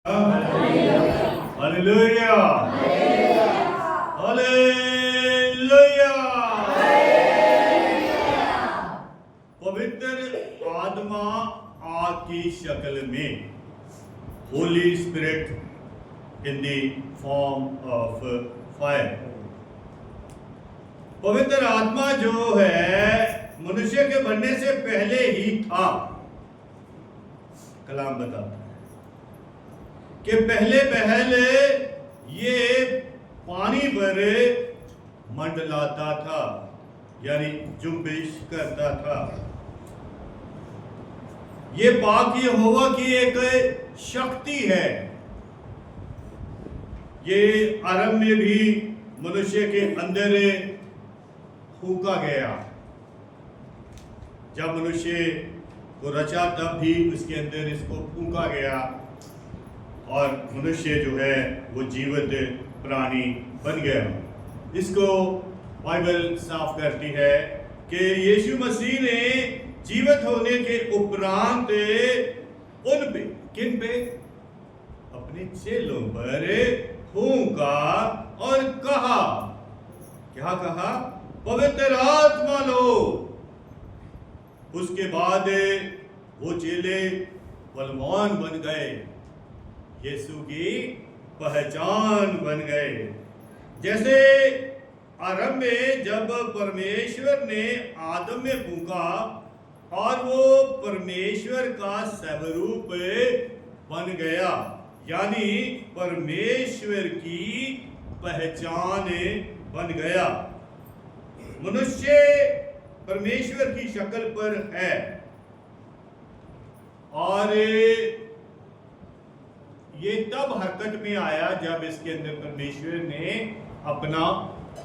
Hallelujah, hallelujah. पवित्र आत्मा आग की शक्ल में, Holi spirit in the form of fire. पवित्र आत्मा जो है मनुष्य के बनने से पहले ही था। कलाम बताता है कि पहले ये पानी पर मंडलाता था, यानी जुम्बिश करता था। ये पाक यहोवा की एक शक्ति है। ये आरंभ में भी मनुष्य के अंदर फूंका गया। जब मनुष्य को रचा तब भी उसके अंदर इसको फूंका गया और मनुष्य जो है वो जीवित प्राणी बन गया। इसको बाइबल साफ करती है कि यीशु मसीह ने जीवित होने के उपरांत उन पे, किन पे? अपने चेलों पर फूंका और कहा, क्या कहा? पवित्र आत्मा लो। उसके बाद वो चेले बलवान बन गए, यीशु की पहचान बन गए। जैसे आरंभ में जब परमेश्वर ने आदम में फूंका और वो परमेश्वर का स्वरूप बन गया, यानी परमेश्वर की पहचान बन गया। मनुष्य परमेश्वर की शक्ल पर है और ये तब हरकत में आया जब इसके अंदर परमेश्वर ने अपना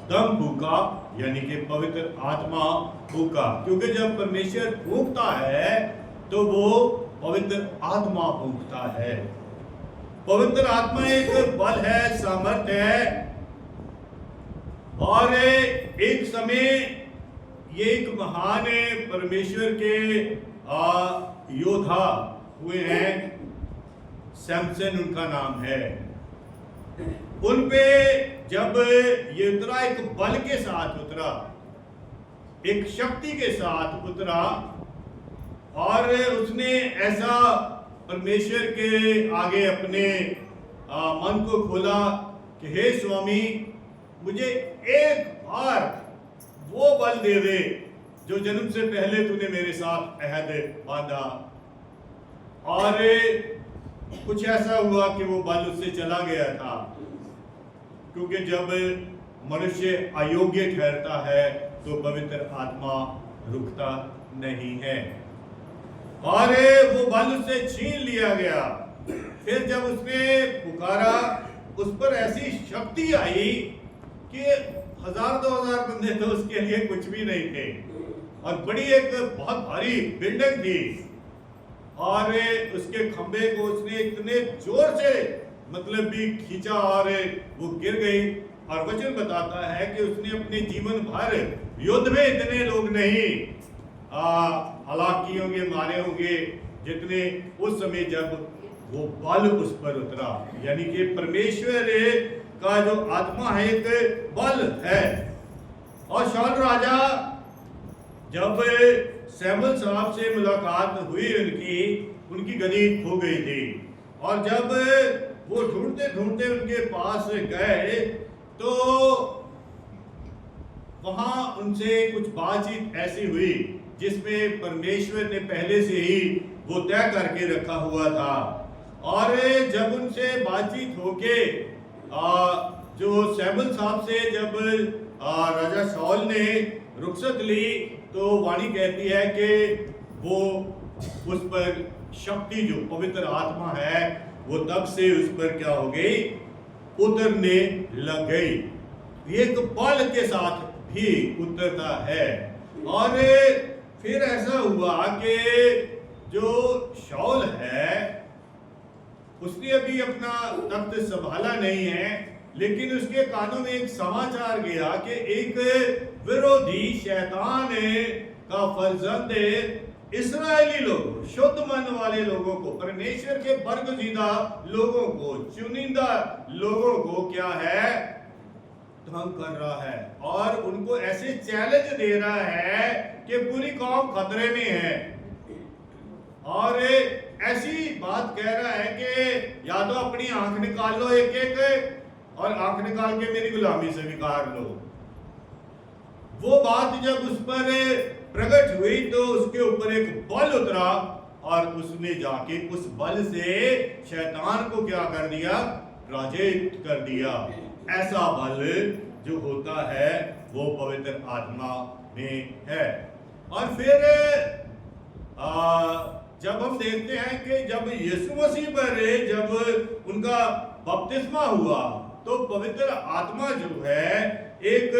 दम फूंका, यानी कि पवित्र आत्मा फूंका। क्योंकि जब परमेश्वर फूंकता है तो वो पवित्र आत्मा फूंकता है। पवित्र आत्मा एक बल है, सामर्थ्य है। और एक समय ये एक महान परमेश्वर के योद्धा हुए हैं, सैमसन उनका नाम है। उन पे जब ये उतरा, एक बल के साथ उतरा, एक शक्ति के साथ उतरा और उसने ऐसा परमेश्वर के आगे अपने मन को खोला कि हे स्वामी, मुझे एक बार वो बल दे दे जो जन्म से पहले तूने मेरे साथ अहद बांधा। और कुछ ऐसा हुआ कि वो बल उससे चला गया था, क्योंकि जब मनुष्य अयोग्य ठहरता है तो पवित्र आत्मा रुकता नहीं है और वो बल उससे छीन लिया गया। फिर जब उसने पुकारा, उस पर ऐसी शक्ति आई कि 1000-2000 बंदे तो उसके लिए कुछ भी नहीं थे और बड़ी एक बहुत भारी बिल्डिंग थी और उसके खंबे को उसने इतने जोर से मतलब भी खींचा और वो गिर गई। और वचन बताता है कि उसने अपने जीवन भर युद्ध में इतने लोग नहीं हलाक किए होंगे, मारे होंगे जितने उस समय जब वो बल उस पर उतरा। यानी कि परमेश्वर का जो आत्मा है एक बल है। और शाऊल राजा जब सैमुअल साहब से मुलाकात हुई, उनकी गदी खो गई थी और जब वो ढूंढते ढूंढते उनके पास गए तो वहां उनसे कुछ बातचीत ऐसी हुई जिसमें परमेश्वर ने पहले से ही वो तय करके रखा हुआ था। और जब उनसे बातचीत होके जो सैमुअल साहब से जब राजा शाऊल ने रुखसत ली तो वाणी कहती है कि वो उस पर शक्ति जो पवित्र आत्मा है वो तब से उस पर क्या हो गई, उतरने लग गई। एक बल के साथ भी उतरता है। और फिर ऐसा हुआ कि जो शाऊल है उसने अभी अपना तख्त संभाला नहीं है, लेकिन उसके कानों में एक समाचार गया कि एक विरोधी शैतान का फर्जंद इस्राएली लोगों, शुद्ध मन वाले लोगों को, परमेश्वर के बरगुजीदा लोगों को, चुनिंदा लोगों को क्या है, तंग कर रहा है और उनको ऐसे चैलेंज दे रहा है कि पूरी कौम खतरे में है। और ऐसी बात कह रहा है कि या तो अपनी आंख निकाल लो एक एक, और आंख निकाल के मेरी गुलामी से स्वीकार लो। वो बात जब उस पर प्रकट हुई तो उसके ऊपर एक बल उतरा और उसने जाके उस बल से शैतान को क्या कर दिया, पराजित कर दिया। ऐसा बल जो होता है वो पवित्र आत्मा में है। और फिर जब हम देखते हैं कि जब यीशु मसीह पर जब उनका बपतिस्मा हुआ तो पवित्र आत्मा जो है एक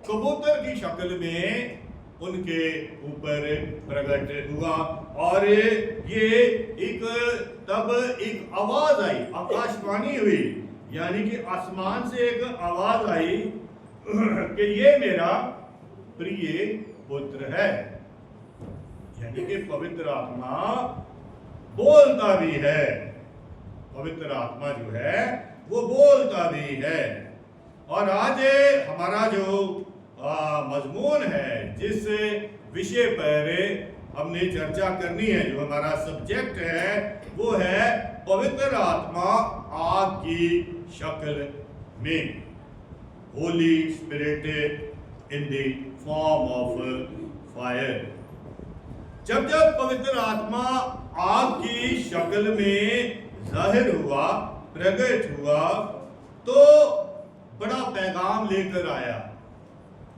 कबूतर की शक्ल में उनके ऊपर प्रकट हुआ। और ये एक तब एक आवाज आई, आकाशवाणी हुई, यानी कि आसमान से एक आवाज आई कि ये मेरा प्रिय पुत्र है। यानी कि पवित्र आत्मा बोलता भी है, पवित्र आत्मा जो है वो बोलता भी है। और आज हमारा जो मजमून है, जिस विषय पर हमने चर्चा करनी है, जो हमारा सब्जेक्ट है, वो है पवित्र आत्मा आग की शक्ल में, Holi spirit in the form of fire. जब जब पवित्र आत्मा आग की शक्ल में जाहिर हुआ, प्रकट हुआ, तो बड़ा पैगाम लेकर आया।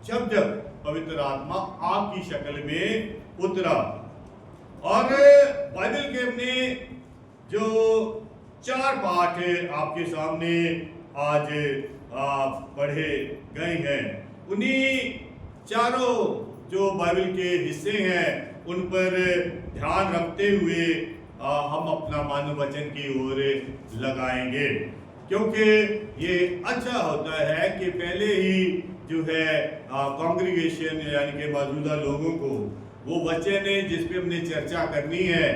जब जब पवित्र आत्मा आग की शक्ल में उतरा, और बाइबल के अपने जो 4 पाठ आपके सामने आज पढ़े गए हैं, उन्हीं चारों जो बाइबल के हिस्से हैं उन पर ध्यान रखते हुए हम अपना मन वचन की ओर लगाएंगे। क्योंकि ये अच्छा होता है कि पहले ही जो है कांग्रीगेशन यानी कि मौजूदा लोगों को वो वचन जिस पे हमने चर्चा करनी है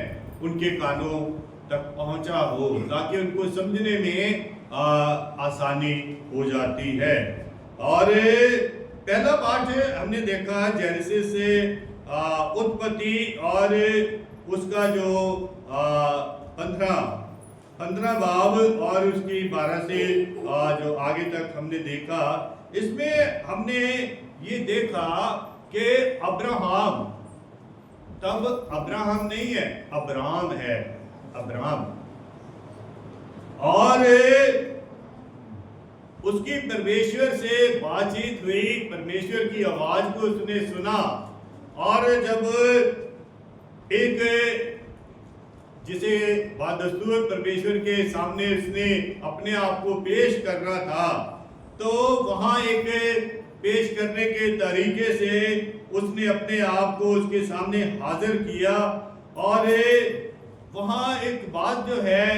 उनके कानों तक पहुंचा हो, ताकि उनको समझने में आसानी हो जाती है। और पहला पाठ हमने देखा जेनेसिस से उत्पत्ति और उसका जो 15 बाब और उसकी 12 से जो आगे तक हमने देखा। इसमें हमने ये देखा कि अब्राहम, तब अब्राहम नहीं है, अब्राम है, अब्राम, और उसकी परमेश्वर से बातचीत हुई, परमेश्वर की आवाज को उसने सुना। और जब एक जिसे बादस्तूर परमेश्वर के सामने उसने अपने आप को पेश करना था, तो वहां एक पेश करने के तरीके से उसने अपने आप को उसके सामने हाजिर किया। और वहां एक बात जो है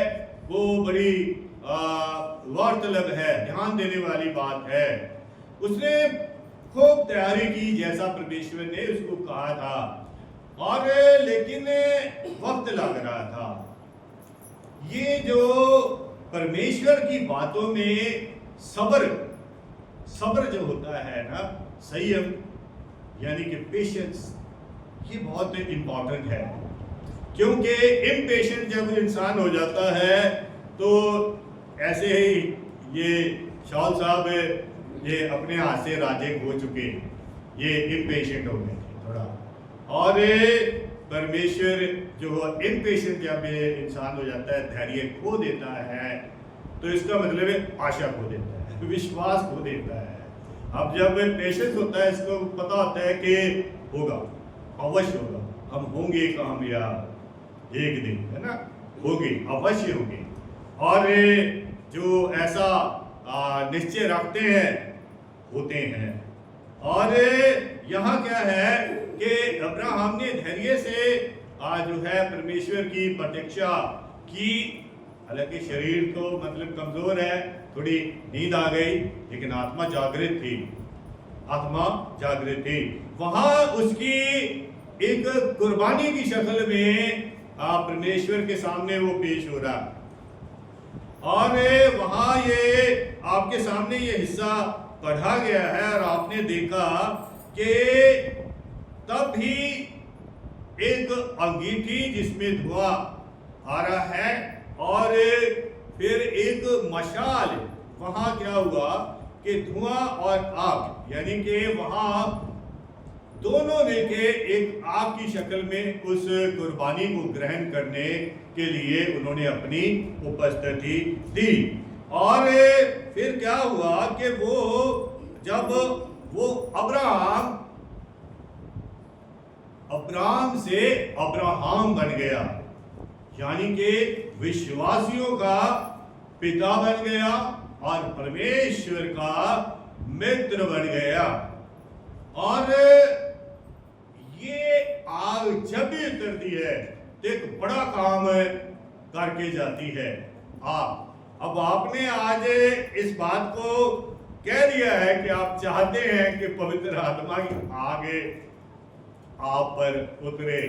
वो बड़ी गौरतलब है, ध्यान देने वाली बात है। उसने खूब तैयारी की जैसा परमेश्वर ने उसको कहा था, और लेकिन वक्त लग रहा था। ये जो परमेश्वर की बातों में सब्र जो होता है ना, संयम यानी कि पेशेंस, ये बहुत इंपॉर्टेंट है। क्योंकि इम्पेशेंट जब इंसान हो जाता है तो ऐसे ही ये शाह साहब ये अपने हाथ से राजे खो चुके, ये इम्पेशेंट हो गए थोड़ा। और परमेश्वर जो इम्पेशेंट जब इंसान हो जाता है, धैर्य खो देता है, तो इसका मतलब है आशा खो देता है, विश्वास खो देता है। अब जब पेशेंस होता है, इसको पता होता है कि होगा, अवश्य होगा, हम होंगे कामयाब एक दिन, है ना, होगी, अवश्य होगी। और जो ऐसा निश्चय रखते हैं होते हैं। और यहाँ क्या है कि अब्राहम ने धैर्य से जो है परमेश्वर की प्रतीक्षा की। हालांकि शरीर तो मतलब कमजोर है, थोड़ी नींद आ गई, लेकिन आत्मा जागृत थी, आत्मा जागृत थी। वहां उसकी एक कुर्बानी की शक्ल में परमेश्वर के सामने वो पेश हो रहा। और वहां ये आपके सामने ये हिस्सा पढ़ा गया है और आपने देखा कि तब भी एक अंगीठी जिसमें धुआं आ रहा है और फिर एक मशाल, वहां क्या हुआ कि धुआं और आग, यानी कि वहां दोनों मिलके एक आग की शक्ल में उस कुर्बानी को ग्रहण करने के लिए उन्होंने अपनी उपस्थिति दी। और फिर क्या हुआ कि वो जब वो अब्राहम से अब्राहम बन गया, यानी कि विश्वासियों का पिता बन गया और परमेश्वर का मित्र बन गया। और ये आग जब भी उतरती है तो एक बड़ा काम करके जाती है। अब आपने आज इस बात को कह दिया है कि आप चाहते हैं कि पवित्र आत्मा की आग आप पर उतरे।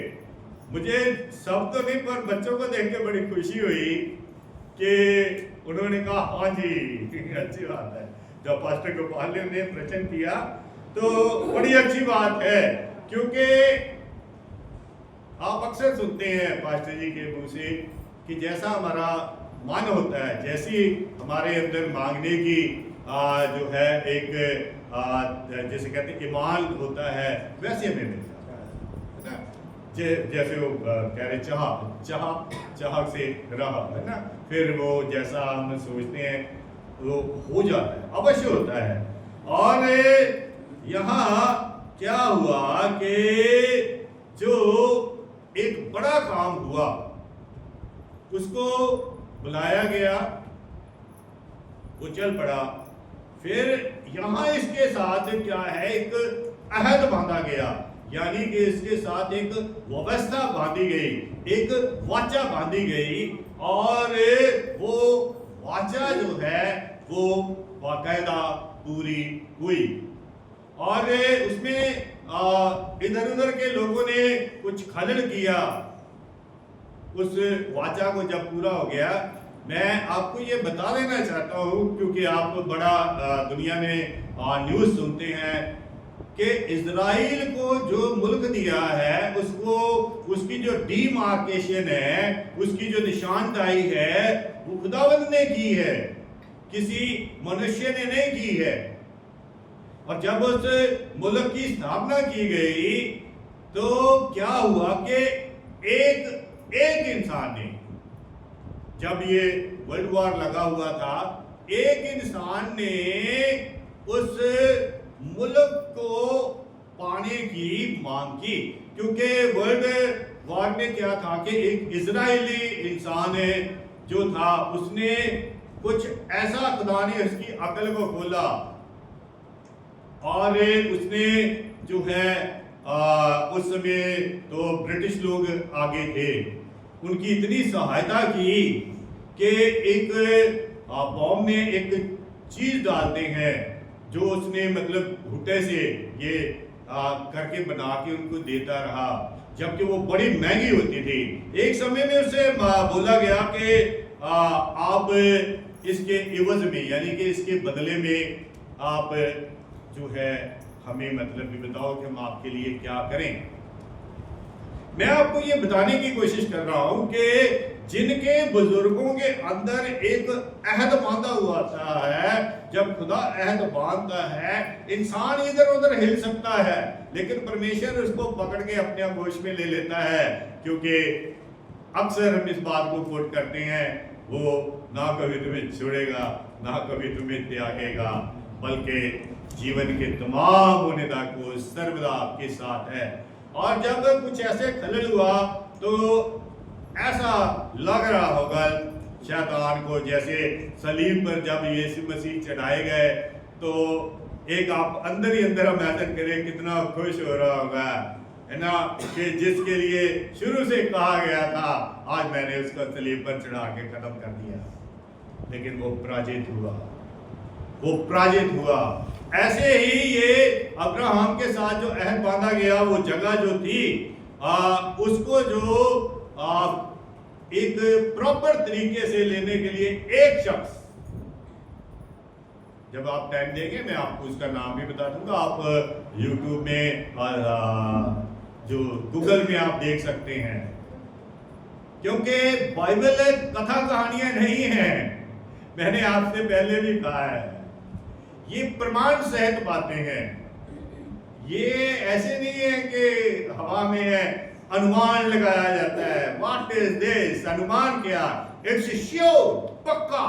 मुझे सब तो नहीं, पर बच्चों को देख के बड़ी खुशी हुई कि उन्होंने कहा हाँ जी अच्छी बात है। जब पास्टर गोपाल ने प्रवचन किया तो बड़ी अच्छी बात है, क्योंकि आप अक्सर सुनते हैं पास्टर जी के मुंह से कि जैसा हमारा मन होता है, जैसी हमारे अंदर मांगने की जो है एक जैसे कहते हैं ईमान होता है, वैसे हमें मिलता है ना। जैसे वो कह रहे चाह से रहा है ना, फिर वो जैसा हम सोचते हैं वो हो जाता है, अवश्य होता है। और यहाँ क्या हुआ कि जो एक बड़ा काम हुआ उसको बुलाया गया, वो चल पड़ा। फिर यहाँ इसके साथ क्या है, एक अहद बांधा गया, यानी कि इसके साथ एक व्यवस्था बांधी गई, एक वाचा बांधी गई। और वो वाचा जो है वो बाकायदा पूरी हुई। और उसमें इधर उधर के लोगों ने कुछ खलल किया। उस वाचा को जब पूरा हो गया, मैं आपको ये बता देना चाहता हूँ, क्योंकि आप बड़ा दुनिया में न्यूज़ सुनते हैं कि इजराइल को जो मुल्क दिया है उसको, उसकी जो डीमार्केशन है, उसकी जो निशानदाही है, वो खुदावंद ने की है, किसी मनुष्य ने नहीं की है। और जब उस मुल्क की स्थापना की गई तो क्या हुआ कि एक इंसान ने, जब ये वर्ल्ड वॉर लगा हुआ था, एक इंसान ने उस मुल्क को पाने की मांग की। क्योंकि वर्ल्ड वॉर में क्या था कि एक इजरायली इंसान जो था, उसने कुछ ऐसा, खुदा ने उसकी अकल को खोला और उसने जो है उस समय तो ब्रिटिश लोग आगे थे, उनकी इतनी सहायता की कि एक बॉम्ब में एक चीज डालते हैं जो उसने मतलब भुट्टे से ये करके बना के उनको देता रहा, जबकि वो बड़ी महंगी होती थी। एक समय में उसे बोला गया कि आप इसके इवज में, यानी कि इसके बदले में आप जो है हमें मतलब भी बताओ कि हम आपके लिए क्या करें। मैं आपको ये बताने की कोशिश कर रहा हूं कि जिनके बुजुर्गों के अंदर एक अहद बांधा हुआ है, जब खुदा अहद बांधता है, इंसान इधर उधर हिल सकता है, लेकिन परमेश्वर उसको पकड़ के अपने आगोश में ले लेता है। क्योंकि अक्सर हम इस बात को कोट करते हैं, वो ना कभी तुम्हें छोड़ेगा ना कभी तुम्हें त्यागेगा, बल्कि जीवन के तमाम होने तक वो सर्वदा आपके साथ है। और जब कुछ ऐसे खलल हुआ तो ऐसा लग रहा होगा शैतान को, जैसे सलीब पर जब यीशु मसीह चढ़ाए गए तो एक आप अंदर ही अंदर इमेजिन करें कितना खुश हो रहा होगा, है ना, कि जिसके लिए शुरू से कहा गया था आज मैंने उसको सलीब पर चढ़ा के खत्म कर दिया, लेकिन वो पराजित हुआ, वो पराजित हुआ। ऐसे ही ये अब्राहम के साथ जो अहद बांधा गया, वो जगह जो थी उसको जो एक प्रॉपर तरीके से लेने के लिए एक शख्स, जब आप टाइम देंगे मैं आपको उसका नाम भी बता दूंगा, आप YouTube में जो गूगल में आप देख सकते हैं, क्योंकि बाइबल कथा कहानियां नहीं है, मैंने आपसे पहले भी कहा है, ये प्रमाण सहित बातें हैं। ये ऐसे नहीं है कि हवा में है अनुमान लगाया जाता है। व्हाट इज दिस, अनुमान क्या, इट्स श्योर, पक्का,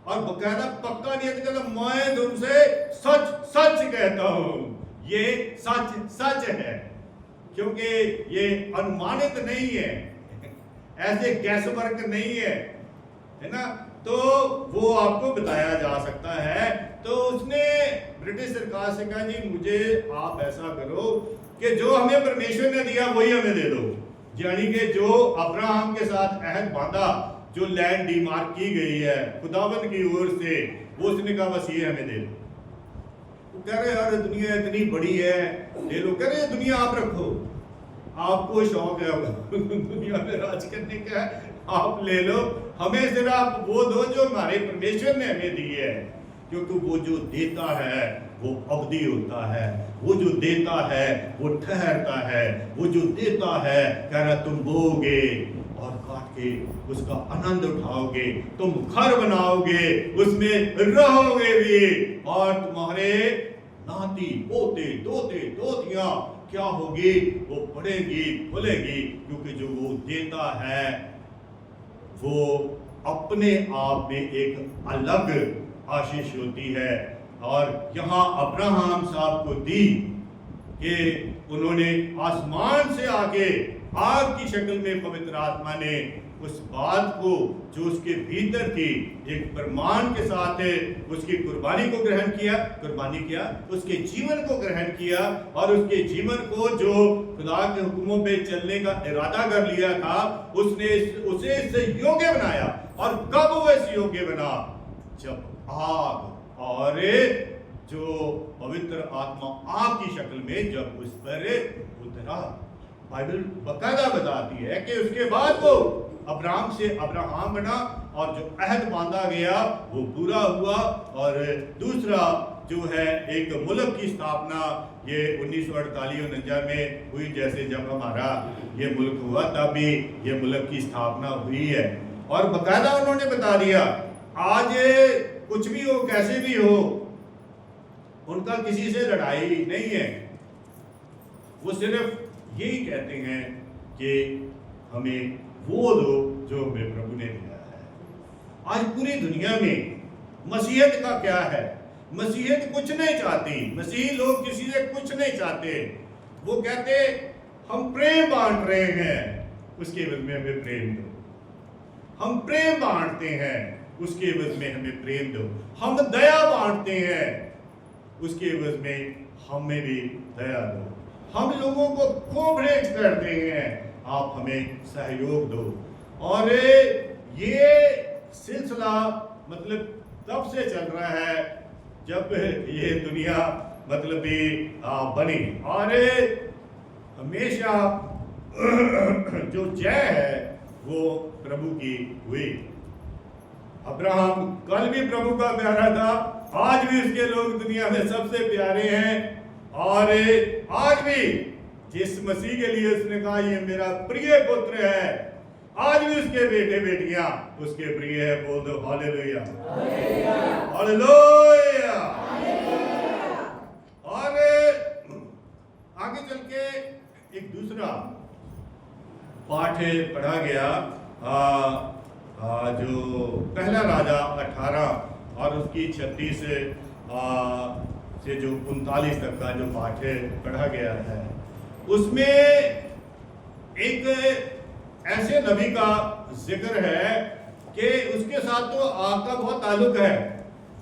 और बकायदा पक्का नहीं है तो मैं तुमसे सच सच कहता हूं, ये सच सच है, क्योंकि ये अनुमानित नहीं है, ऐसे गैस वर्क नहीं है ना, तो वो आपको बताया जा सकता है। तो उसने ब्रिटिश सरकार से कहा जी मुझे आप ऐसा करो कि जो हमें परमेश्वर ने दिया वही हमें दे दो, यानी कि जो अब्राहम के साथ अहद बांधा, जो लैंड डीमार्क की गई है खुदावंद की ओर से, वो उसने कहा बस ये हमें दे दो। वो कह रहे यार दुनिया इतनी बड़ी है, ले लो। कह रहे दुनिया आप रखो, आपको शौक है दुनिया में राज करने का, आप ले लो, हमें सिर्फ वो दो जो हमारे परमेश्वर ने हमें दी है, क्योंकि वो जो देता है वो अवधि होता है, वो जो देता है वो ठहरता है, वो जो देता है कह रहा तुम बोओगे और काट के उसका आनंद उठाओगे, तुम घर बनाओगे, उसमें रहोगे भी, और तुम्हारे नाती पोते दोते दोतियां क्या होगी, वो बढ़ेगी फूलेगी, क्योंकि जो वो देता है वो अपने आप में एक अलग आशीष होती है। और यहाँ अब्राहम साहब को दी कि उन्होंने आसमान से आके आग की शक्ल में पवित्र आत्मा ने उस बात को जो उसके भीतर थी एक प्रमाण के साथ उसकी कुर्बानी को ग्रहण किया, उसके जीवन को ग्रहण किया, और उसके जीवन को जो खुदा के हुक्मों पे चलने का इरादा कर लिया था, उसने उसे इससे योग्य बनाया। और कब वो इस योग्य बना, जब आग और जो पवित्र आत्मा आग की शक्ल में जब उस पर उतरा। बाइबल बकायदा बताती है कि उसके बाद वो अब्राहम से अब्राहम बना, और जो अहद बांधा गया वो पूरा हुआ। और दूसरा जो है एक मुल्क की स्थापना ये 1948-49 में हुई, जैसे जब हमारा ये मुल्क हुआ तब भी ये मुल्क की स्थापना हुई है। और बकायदा उन्होंने बता दिया आज कुछ भी हो कैसे भी हो, उनका किसी से लड़ाई नहीं है, वो सिर्फ यही कहते हैं कि हमें वो दो जो हमें प्रभु ने दिया है। आज पूरी दुनिया में मसीहत का क्या है, मसीहत कुछ नहीं चाहती, मसीही लोग किसी से कुछ नहीं चाहते। वो कहते हम प्रेम बांट रहे हैं, उसके एवज में हमें प्रेम दो, हम प्रेम बांटते हैं, उसके एवज में हमें प्रेम दो, हम दया बांटते हैं, उसके एवज में हमें भी दया दो, हम लोगों को कोऑपरेट करते हैं, आप हमें सहयोग दो। और ये सिलसिला मतलब तब से चल रहा है जब ये दुनिया मतलब बनी, और हमेशा जो जय है वो प्रभु की हुई। अब्राहम कल भी प्रभु का प्यारा था, आज भी उसके लोग दुनिया में सबसे प्यारे हैं, और आज भी जिस मसीह के लिए उसने कहा ये मेरा प्रिय पुत्र है, आज भी उसके बेटे बेटियां उसके प्रिय है। बोल दो हालेलुया, हालेलुया। और आगे चल के एक दूसरा पाठ पढ़ा गया, जो पहला राजा 18 और उसकी 36 से जो 39 तक का जो पाठ पढ़ा गया है, उसमें एक ऐसे नबी का जिक्र है कि उसके साथ तो आग का बहुत ताल्लुक है।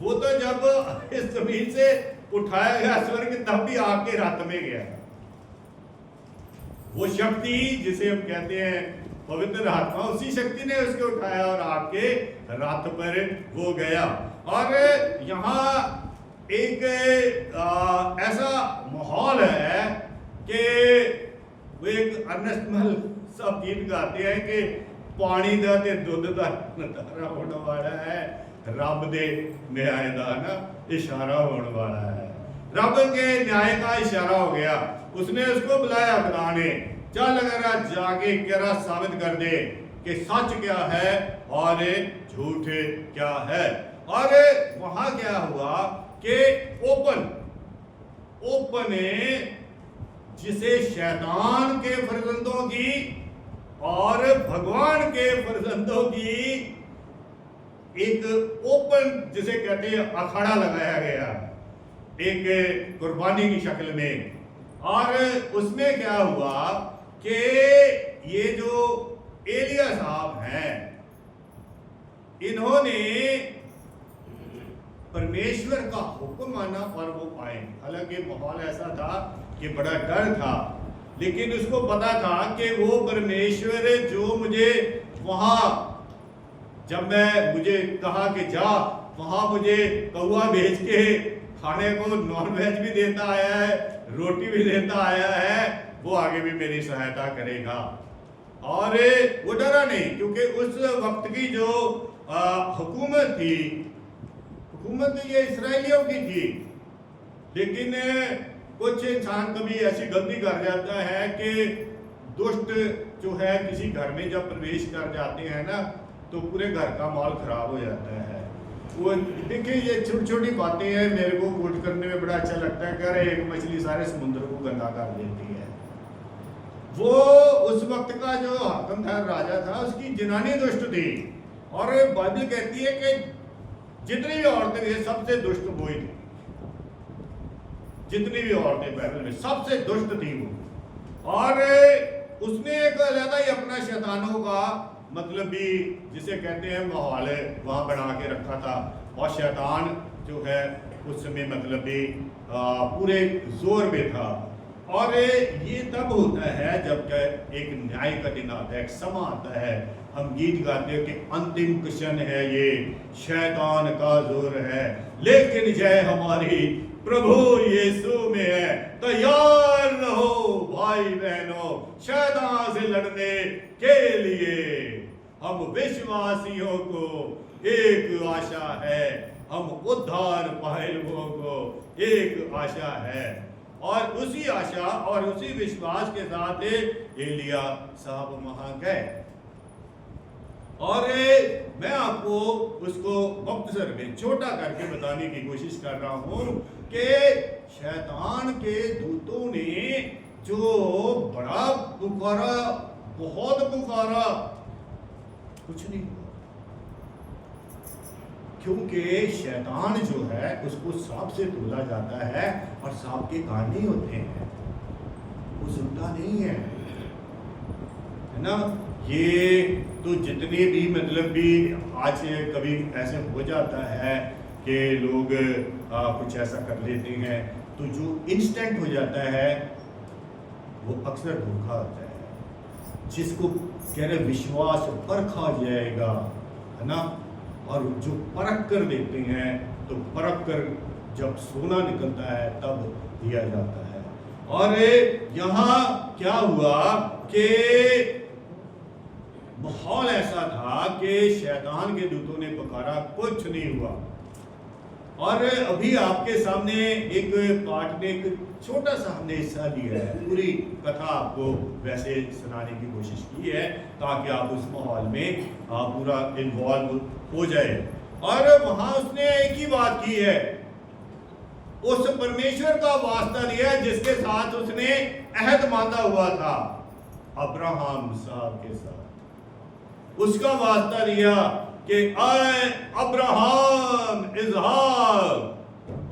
वो तो जब इस जमीन से उठाया गया स्वर्ग तब भी आग के रात में गया। वो शक्ति जिसे हम कहते हैं पवित्र आत्मा, उसी शक्ति ने उसको उठाया और आग के रात पर वो गया। और यहाँ एक ऐसा माहौल है कि वो एक अर्नेस्ट महल सब गीत गाते हैं कि पानी दा ते दुध दा नतारा होने वाला है, रब दे न्याय दा ना इशारा होने वाला है। रब के न्याय का इशारा हो गया। उसने उसको बुलाया खुदा ने, चल अगर जाके क्या साबित कर दे कि सच क्या है और झूठ क्या है। और वहां क्या हुआ कि ओपन जिसे शैतान के फर्जंदों की और भगवान के फर्जंदों की एक ओपन जिसे कहते हैं अखाड़ा लगाया गया एक कुर्बानी की शक्ल में। और उसमें क्या हुआ कि ये जो एलिया साहब हैं, इन्होंने परमेश्वर का हुक्म माना और वो आए। हालांकि माहौल ऐसा था कि बड़ा डर था, लेकिन उसको पता था कि वो परमेश्वर जो मुझे वहां जब मुझे कहा कि जा वहां मुझे कौआ भेज के खाने को नॉन वेज भी देता आया है, रोटी भी देता आया है, वो आगे भी मेरी सहायता करेगा। और वो डरा नहीं, क्योंकि उस वक्त की जो हुकूमत थी, हुकूमत ये इसराइलियों की थी। लेकिन कुछ इंसान कभी ऐसी गलती कर जाता है कि दुष्ट जो है किसी घर में जब प्रवेश कर जाते हैं ना, तो पूरे घर का माहौल खराब हो जाता है। वो देखिए ये छोटी छोटी बातें हैं, मेरे को कोट करने में बड़ा अच्छा लगता है। कह रहे एक मछली सारे समुद्र को गंदा कर देती है। वो उस वक्त का जो हाकम था, राजा था, उसकी जनानी दुष्ट थी। और बाइबल कहती है कि जितनी भी औरतें थी सबसे दुष्ट वो ही थी। जितनी भी औरतें बाइबल में सबसे दुष्ट थी वो। और उसने एक अलग ही अपना शैतानों का मतलब भी जिसे कहते हैं माहौल वहां बना के रखा था। और शैतान जो है उस समय मतलब भी पूरे जोर में था। और ये तब होता है जब एक न्याय का दिन आता है, एक समा आता है। हम गीत गाते हैं कि अंतिम क्वेश्चन है ये, शैतान का जोर है, लेकिन जय हमारी प्रभु यीशु में है। तैयार रहो भाई बहनों शैतान से लड़ने के लिए। हम विश्वासियों को एक आशा है, हम उद्धार पाए लोगों को एक आशा है। और उसी आशा और उसी विश्वास के साथ एलिया साहब वहां गए। और मैं आपको उसको मुख्तसर में छोटा करके बताने की कोशिश कर रहा हूं कि शैतान के दूतों ने जो बड़ा पुकारा, बहुत पुकारा, कुछ नहीं हुआ। क्योंकि शैतान जो है उसको सांप से तोला जाता है और सांप के कान नहीं होते हैं, वो सुनता नहीं है ना। ये तो जितने भी मतलब भी आज कभी ऐसे हो जाता है कि लोग कुछ ऐसा कर लेते हैं, तो जो इंस्टेंट हो जाता है वो अक्सर धोखा होता है। जिसको कह रहे विश्वास परखा जाएगा, है ना। और जो परख कर देते हैं, तो परख कर जब सोना निकलता है तब दिया जाता है। और यहाँ क्या हुआ कि माहौल ऐसा था कि शैतान के दूतों ने पुकारा, कुछ नहीं हुआ। और अभी आपके सामने एक पाठ ने एक छोटा सा हमने हिस्सा दिया है, पूरी कथा आपको वैसे सुनाने की कोशिश की है ताकि आप उस माहौल में पूरा इन्वॉल्व हो जाए। और वहां उसने एक ही बात की है, उस परमेश्वर का वास्ता दिया जिसके साथ उसने अहद बांधा हुआ था अब्राहम साहब के साथ। उसका वास्ता दिया कि आए अब्राहम, इसहाक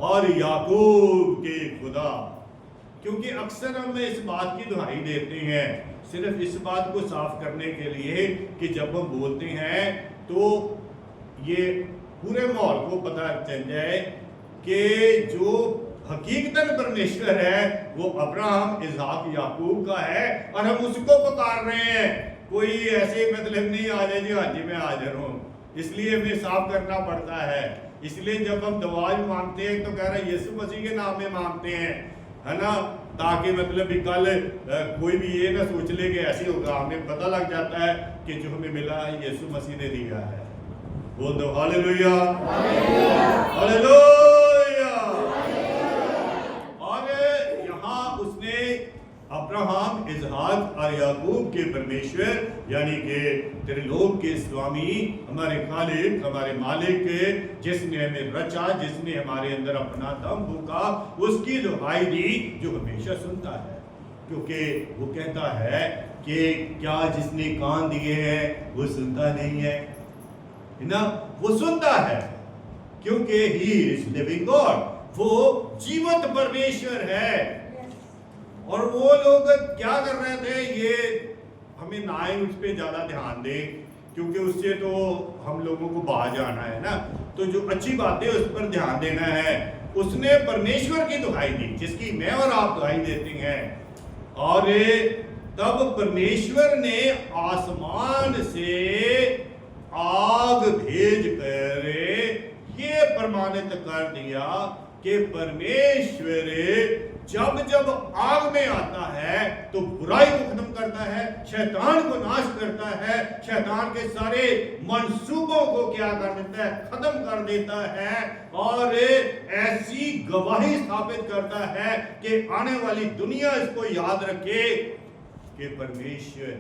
और याकूब के खुदा। क्योंकि अक्सर हम इस बात की दुहाई देते हैं सिर्फ इस बात को साफ करने के लिए कि जब हम बोलते हैं तो ये पूरे माहौल को पता चल जाए कि जो हकीकतन परमेश्वर है वो अब्राहम, इसहाक, याकूब का है और हम उसको पुकार रहे हैं। कोई ऐसे मतलब नहीं आ जाए जी हाँ जी मैं हाजिर हूँ, इसलिए हमें साफ करना पड़ता है। इसलिए जब हम दुआ मांगते हैं तो कह रहे हैं यीशु मसीह के नाम में मांगते हैं, है ना। ताकि मतलब भी कल कोई भी ये ना सोच ले कि ऐसे होगा। हमें पता लग जाता है कि जो हमें मिला है यीशु मसीह ने दिया है। बोल दो हालेलुया, हालेलुया। और यहाँ उसने अब्राहम, इसहाक और याकूब के परमेश्वर यानी कि त्रिलोक के स्वामी, हमारे खालिक, हमारे मालिक, जिसने हमें रचा, जिसने हमारे अंदर अपना दम फूंका, उसकी दुहाई दी जो हमेशा सुनता है। क्योंकि वो कहता है कि क्या जिसने कान दिए हैं वो सुनता नहीं है ना? वो सुनता है क्योंकि ही इज लिविंग गॉड, वो जीवंत परमेश्वर है। और वो लोग क्या कर रहे थे, ये हमें ना ही उस पर ज्यादा ध्यान दे, क्योंकि उससे तो हम लोगों को बाहर जाना है ना। तो जो अच्छी बातें उस पर ध्यान देना है। उसने परमेश्वर की दुहाई दी, जिसकी मैं और आप दुहाई देते हैं। और तब परमेश्वर ने आसमान से आग भेज कर ये प्रमाणित कर दिया कि परमेश्वर जब जब आग में आता है तो बुराई को खत्म करता है, शैतान को नाश करता है, शैतान के सारे मंसूबों को क्या कर देता है, खत्म कर देता है। और ऐसी गवाही स्थापित करता है कि आने वाली दुनिया इसको याद रखे कि परमेश्वर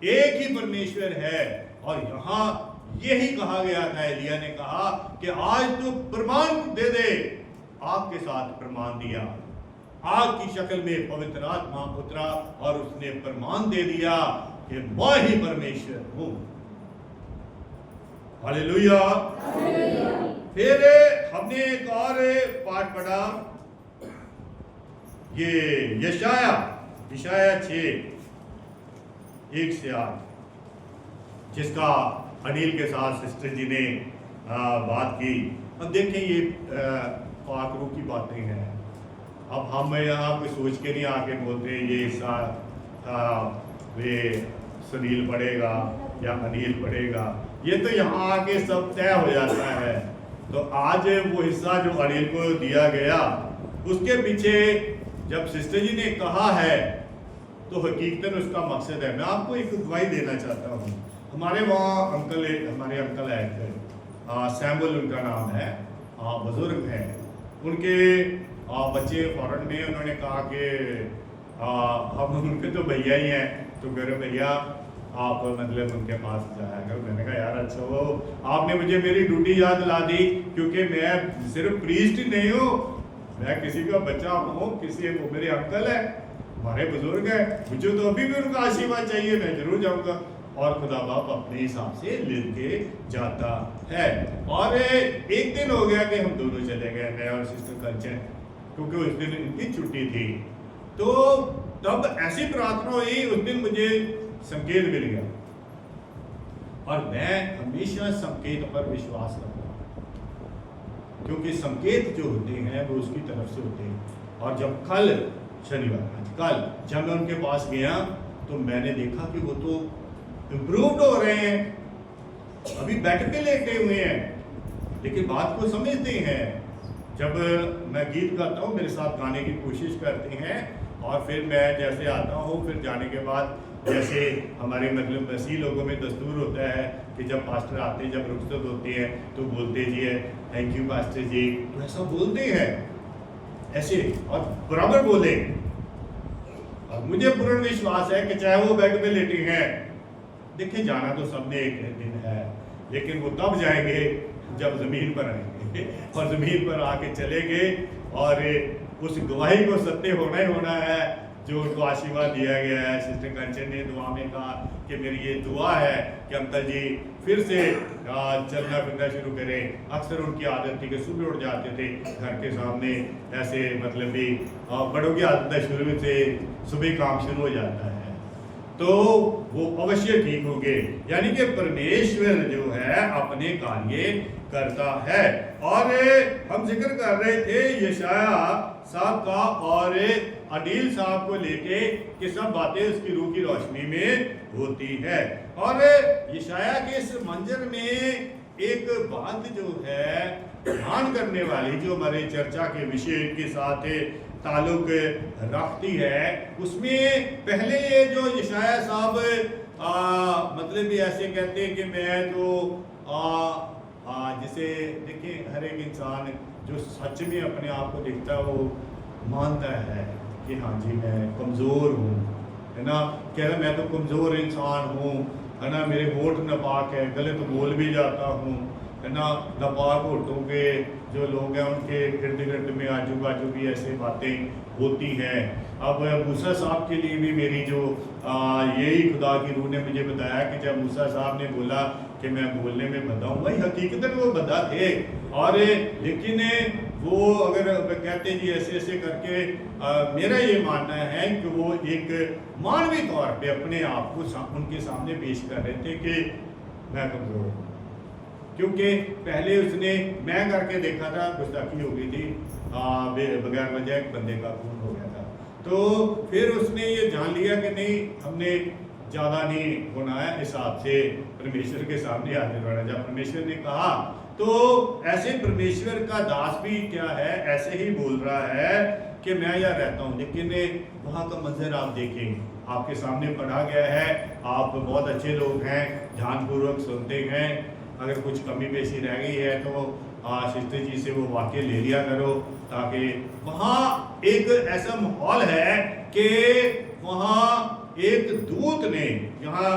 एक ही परमेश्वर है। और यहाँ यही कहा गया था, एलिया ने कहा कि आज तू प्रमाण दे दे। आग के साथ प्रमाण दिया, आग की शक्ल में पवित्र आत्मा उतरा और उसने प्रमाण दे दिया कि मैं ही परमेश्वर हूं। हालेलुया। फिर हमने एक और पाठ पढ़ा, ये यशाया 6:1-8, जिसका अनिल के साथ सिस्टर जी ने बात की। अब देखें ये पाकरू की बातें हैं। अब हम यहाँ कोई सोच के नहीं आके बोलते ये हिस्सा वे सुनील पढ़ेगा या अनिल पढ़ेगा, ये तो यहाँ आके सब तय हो जाता है। तो आज वो हिस्सा जो अनिल को दिया गया, उसके पीछे जब सिस्टर जी ने कहा है तो हकीकतन उसका मकसद है। मैं आपको एक गवाही देना चाहता हूँ। हमारे वहाँ हमारे अंकल है, सैमुअल उनका नाम है, बुजुर्ग हैं। उनके बच्चे फॉरेन में, उन्होंने कहा कि हम उनके तो भैया ही हैं, तो मेरे भैया आप मतलब उनके पास जाया करो। मैंने कहा यार अच्छा वो आपने मुझे मेरी ड्यूटी याद दिला दी, क्योंकि मैं सिर्फ प्रीस्ट ही नहीं हूँ, मैं किसी का बच्चा हूँ, वो मेरे अंकल है, हमारे बुजुर्ग हैं, मुझे तो अभी भी उनका आशीर्वाद चाहिए, मैं जरूर जाऊँगा। और खुदा बाप अपने हिसाब से लेके जाता है। और एक दिन हो गया कि हम दोनों चले गए, मैं और सिस्टर कंचन, क्योंकि उस दिन इनकी छुट्टी थी। तो तब ऐसी प्रार्थना हुई, उस दिन मुझे संकेत मिल गया। और मैं हमेशा संकेत पर विश्वास करता हूँ, क्योंकि संकेत जो होते हैं वो उसकी तरफ से होते हैं। और जब कल शनिवार जब मैं उनके पास गया तो मैंने देखा कि वो तो इम्प्रूव्ड हो रहे हैं, अभी बेड पे लेटे हुए हैं, लेकिन बात को समझते हैं। जब मैं गीत गाता हूँ मेरे साथ गाने की कोशिश करते हैं, और फिर मैं जैसे आता हूँ, फिर जाने के बाद जैसे हमारे मतलब मसीह लोगों में दस्तूर होता है कि जब पास्टर आते हैं, जब रुखसत होते हैं तो बोलते जी है थैंक यू पास्टर जी, तो ऐसा बोलते हैं ऐसे और बराबर बोले। और मुझे पूर्ण विश्वास है कि चाहे वो बेड पे लेटे हैं, देखिए जाना तो सबने एक दिन है, लेकिन वो तब जाएंगे जब जमीन पर आएंगे, और जमीन पर आके चलेंगे, और उस गवाही को सत्य होना ही होना है जो उनको आशीर्वाद दिया गया है। सिस्टर कंचन ने दुआ में कहा कि मेरी ये दुआ है कि अंकल जी फिर से चलना फिरना शुरू करें। अक्सर उनकी आदत थी कि सुबह उठ जाते थे घर के सामने, ऐसे मतलब भी बड़ों की आदत है, शुरू से सुबह काम शुरू हो जाता है, तो वो अवश्य ठीक होंगे। यानी कि परमेश्वर जो है अपने कार्य करता है। और हम जिक्र कर रहे थे यशाया साहब का और अनिल साहब को लेके कि सब बातें उसकी रूह की रोशनी में होती है। और यशाया के इस मंजर में एक बात जो है ध्यान करने वाली, जो हमारे चर्चा के विषय के साथ ताल्लुक रखती है। उसमें पहले ये जो यशाया साहब मतलब भी ऐसे कहते हैं कि मैं तो जैसे देखिए हर एक इंसान जो सच में अपने आप को देखता है वो मानता है कि हाँ जी मैं कमज़ोर हूँ, है ना, कह रहा मैं तो कमज़ोर इंसान हूँ, है ना, मेरे होठ नापाक है, गलत बोल भी जाता हूँ, है ना, नापाक होठों के जो लोग हैं उनके इर्द गिर्द में आजू बाजू भी ऐसे बातें होती हैं। अब मूसा साहब के लिए भी मेरी जो यही खुदा की रूह ने मुझे बताया कि जब मूसा साहब ने बोला कि मैं बोलने में बंधा हूँ, भाई हकीकतन वो बंधा थे, और लेकिन वो अगर कहते जी ऐसे ऐसे करके मेरा ये मानना है कि वो एक मानवी तौर पे अपने आप को उनके सामने पेश कर रहे थे कि मैं कमज़ोर हूँ, क्योंकि पहले उसने मैं करके देखा था, गुस्ताखी हो गई थी, बगैर वजह एक बंदे का खून हो गया था। तो फिर उसने ये जान लिया कि नहीं, हमने ज़्यादा नहीं होना है, हिसाब से परमेश्वर के सामने हाजिर होना। जब परमेश्वर ने कहा तो ऐसे परमेश्वर का दास भी क्या है, ऐसे ही बोल रहा है कि मैं यहाँ रहता हूँ, लेकिन वहाँ का मंजर आप देखें, आपके सामने पढ़ा गया है, आप बहुत अच्छे लोग हैं, ध्यानपूर्वक सुनते हैं, अगर कुछ कमी पेशी रह गई है तो सिस्टर जी से वो वाक्य ले लिया करो, ताकि वहाँ एक ऐसा माहौल है कि वहाँ एक दूत ने, यहाँ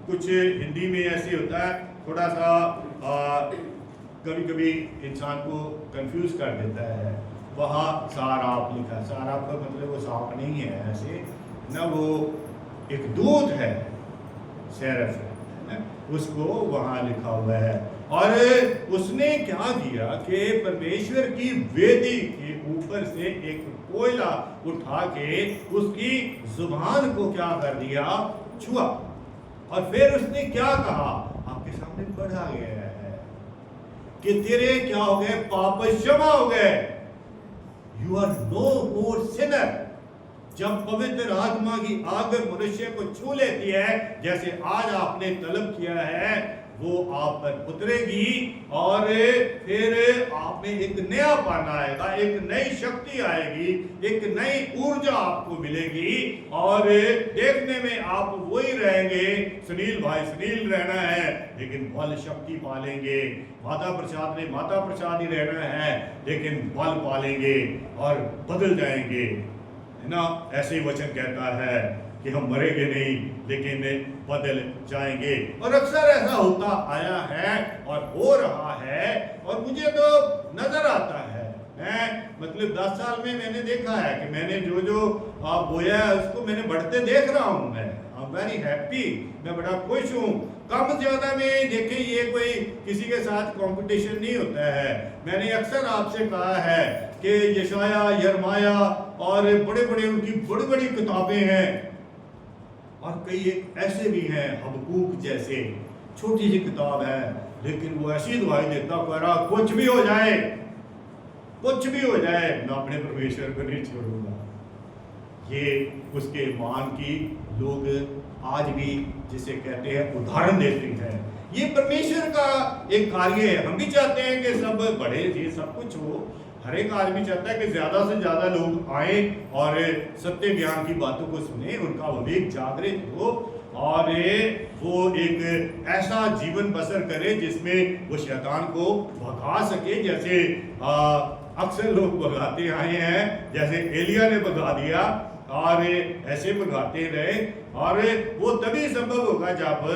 कुछ हिंदी में ऐसे होता है थोड़ा सा कभी कभी इंसान को कंफ्यूज कर देता है, वहाँ साराप लिखा है, साराप का मतलब वो सांप नहीं है ऐसे ना, वो एक दूत है, सेरफ है, उसको वहाँ लिखा हुआ है। और उसने क्या किया कि परमेश्वर की वेदी के ऊपर से एक कोयला उठा के उसकी जुबान को क्या कर दिया, छुआ, और फिर उसने क्या कहा, आपके सामने पढ़ा गया है कि तेरे क्या हो गए, पाप क्षमा हो गए, you are no more sinner. जब पवित्र आत्मा की आग मनुष्य को छू लेती है, जैसे आज आपने तलब किया है, वो आप पर उतरेगी और फिर आप में एक नया पान आएगा, एक नई शक्ति आएगी, एक नई ऊर्जा आपको मिलेगी, और देखने में आप वही रहेंगे, सुनील भाई सुनील रहना है, लेकिन बल शक्ति पालेंगे। माता प्रसाद ने माता प्रसाद ही रहना है, लेकिन बल पालेंगे और बदल जाएंगे, है ना। ऐसे ही वचन कहता है कि हम मरेंगे नहीं लेकिन बदल जाएंगे, और अक्सर ऐसा होता आया है और हो रहा है, और मुझे तो नजर आता है, मतलब 10 साल में मैंने देखा है कि मैंने जो जो बोया है उसको मैंने बढ़ते देख रहा हूँ। मैं आई एम वेरी हैप्पी, मैं बड़ा खुश हूँ। कम ज्यादा में देखें, ये कोई किसी के साथ कंपटीशन नहीं होता है। मैंने अक्सर आपसे कहा है कि यशाया, यरमाया और बड़े बड़े उनकी बड़ी बड़ी किताबें हैं, और कई एक ऐसे भी हैं, हबकूक जैसे छोटी सी किताब है, लेकिन वो ऐसी दुआई देता, कह रहा कुछ भी हो जाए, कुछ भी हो जाए, मैं अपने परमेश्वर को नहीं छोड़ूंगा। ये उसके ईमान की लोग आज भी जिसे कहते हैं उदाहरण देते हैं। ये परमेश्वर का एक कार्य है। हम भी चाहते हैं कि सब बढ़े, ये सब कुछ हो, हर एक आदमी चाहता है कि ज्यादा से ज्यादा लोग आए और सत्य ज्ञान की बातों को सुने, उनका विवेक जागृत हो, और वो एक ऐसा जीवन बसर करे जिसमें वो शैतान को भगा सके, जैसे अक्सर लोग भगाते आए हैं, जैसे एलिया ने भगा दिया, और ऐसे भगाते रहे, और वो तभी संभव होगा जब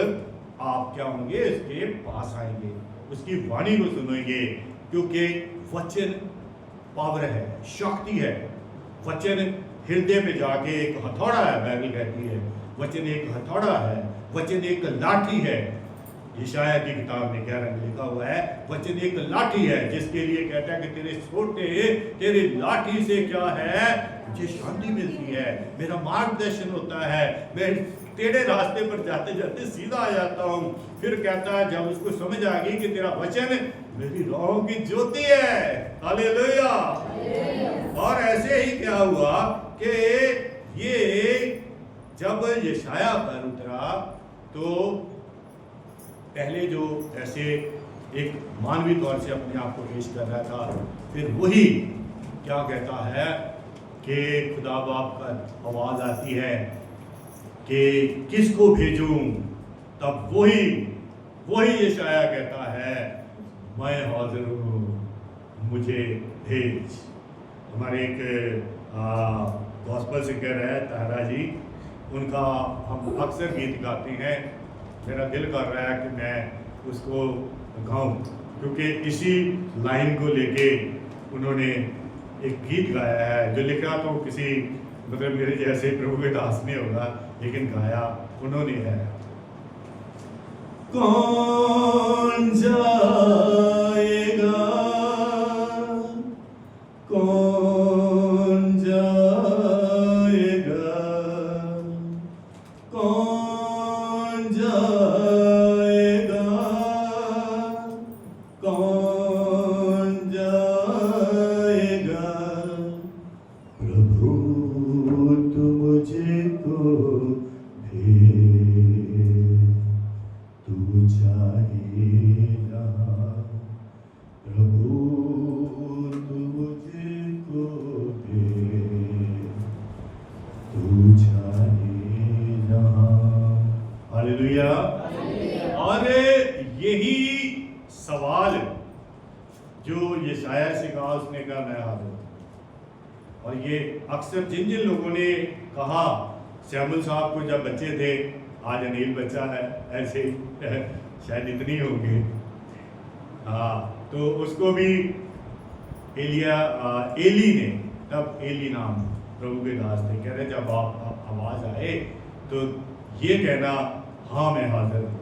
आप क्या होंगे, उसके पास आएंगे, उसकी वाणी को सुनेंगे, क्योंकि वचन पावर है, शक्ति है। वचन हृदय पे जाके एक हथौड़ा है, बाइबल कहती है, वचन एक हथौड़ा है, वचन एक लाठी है। यशाया की किताब में 11 में लिखा हुआ है, वचन एक लाठी है, जिसके लिए कहता है कि तेरे छोटे तेरे लाठी से क्या है, मुझे शांति मिलती है, मेरा मार्गदर्शन होता है, मैं टेढ़े रास्ते पर जाते जाते सीधा आ जाता हूँ। फिर कहता है जब उसको समझ आ गई कि तेरा वचन मेरी राहों की ज्योति है, हालेलुया। और ऐसे ही क्या हुआ कि ये जब यशाया पर उतरा, तो पहले जो ऐसे एक मानवी तौर से अपने आप को पेश कर रहा था, फिर वही क्या कहता है कि खुदा बाप का आवाज़ आती है कि किसको भेजूं, तब वही यशाया कहता है, मैं हाजिर हूँ, मुझे भेज। हमारे एक गॉस्पेल सिंगर है तारा जी, उनका हम अक्सर गीत गाते हैं। मेरा दिल कर रहा है कि मैं उसको गाऊं, क्योंकि इसी लाइन को लेके उन्होंने एक गीत गाया है, जो लिखा तो किसी मतलब मेरे जैसे प्रभु के दास ने होगा, लेकिन गाया उन्होंने है। कौन जाएगा, कौन जाएगा, कौन जाएगा, कौन जाएगा, प्रभु तू मुझको भेज, तू चाहे जहाँ, प्रभु तू मुझको भेज, तू चाहे जहाँ। हालेलुया। और यही सवाल जो यशाया से कहा, उसने कहा मैं हाजिर हूं। और ये अक्सर जिन जिन लोगों ने कहा, श्यामल साहब को जब बच्चे थे, आज अनिल बच्चा है, ऐसे शायद इतनी होंगे, हाँ, तो उसको भी एली ने, तब एली नाम प्रभु के दास थे, कह रहे जब आप आवाज आए तो ये कहना, हाँ मैं हाजिर हूँ।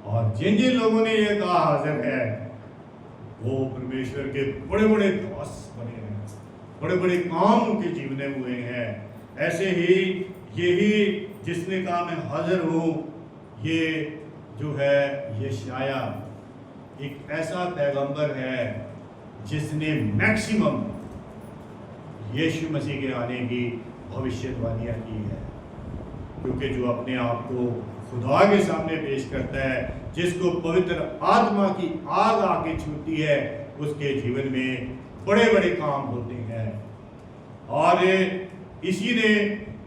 और जिन जिन लोगों ने ये कहा हाजिर है, वो परमेश्वर के बड़े बड़े दास बने हैं, बड़े बड़े काम उनके जीवन में हुए हैं। ऐसे ही यही जिसने कहा मैं हाजिर हूँ, ये जो है यशाया एक ऐसा पैगंबर है जिसने मैक्सिमम यीशु मसीह के आने की भविष्यवाणियाँ की है। क्योंकि जो अपने आप को खुदा के सामने पेश करता है, जिसको पवित्र आत्मा की आग आके छूती है, उसके जीवन में बड़े बड़े काम होते हैं। और इसी ने